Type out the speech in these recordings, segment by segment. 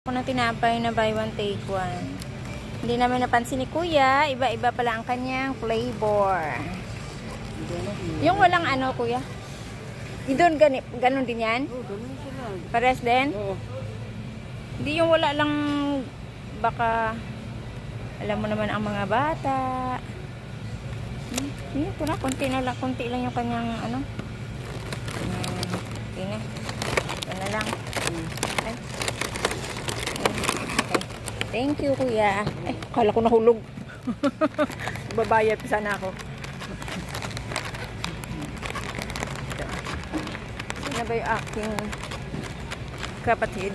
Ng tinapay na buy one take one. Hindi namin napansin ni Kuya, iba-iba pala ang kanyang flavor. Yung walang ano, Kuya? Doon ganun din yan? Oo, ganun sila. Pares din? Oo. Hindi yung wala lang, baka alam mo naman ang mga bata. Yun po na, konti lang yung kanyang ano. Okay na. Ito na lang. Ay. Okay. Thank you, Kuya. Ay, akala ko nahulog. Babayad pa sana ako. Sino ba yung aking kapatid?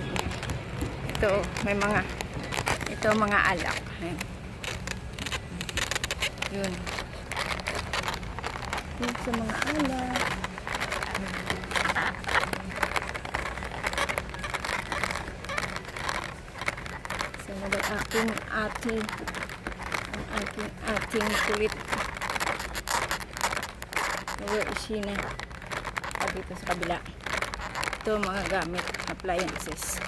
Ito, may mga alak. Ayan. Yun. Yun sa mga alak. Sana ba aking kulit. Where is she na? Dito sa kabila. Ito mga gamit, appliances.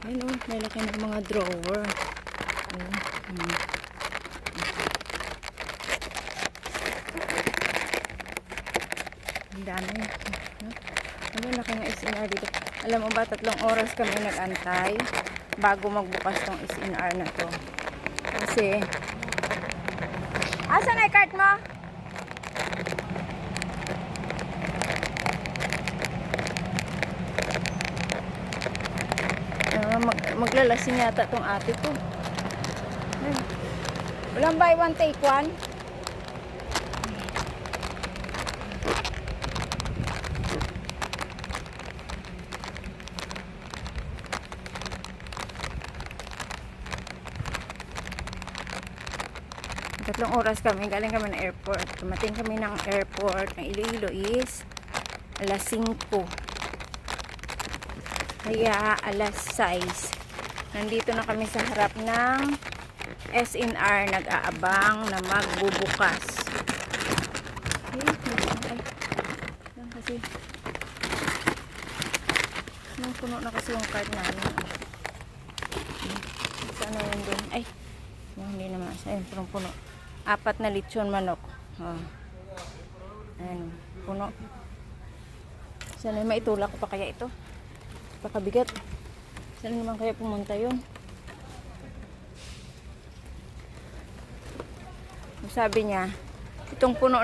Ayun, may laki ng mga drawer. Ang dami. Ano, laki ng SNR dito. Alam mo ba, 3 oras kami nag-antay bago magbukas tong SNR na to. Kasi, asan ay cart mo? Maglalasing yata tong ate ko. Walang buy one take one. Tatlong oras kami, galing kami ng airport. Dumating kami ng airport ng Iloilo is alas 5. Kaya alas 6. Nandito na kami sa harap ng SNR, nag-aabang na magbubukas. Yan kasi. Puno na kasi yung card namin. Sana yun dun? Ay, hindi naman. Ayun, punong-puno. 4 na lechon manok. Ayan, puno. Sana maitulak ko pa kaya ito. Pakabigat. Saan naman kaya pumunta yun? Sabi niya, itong puno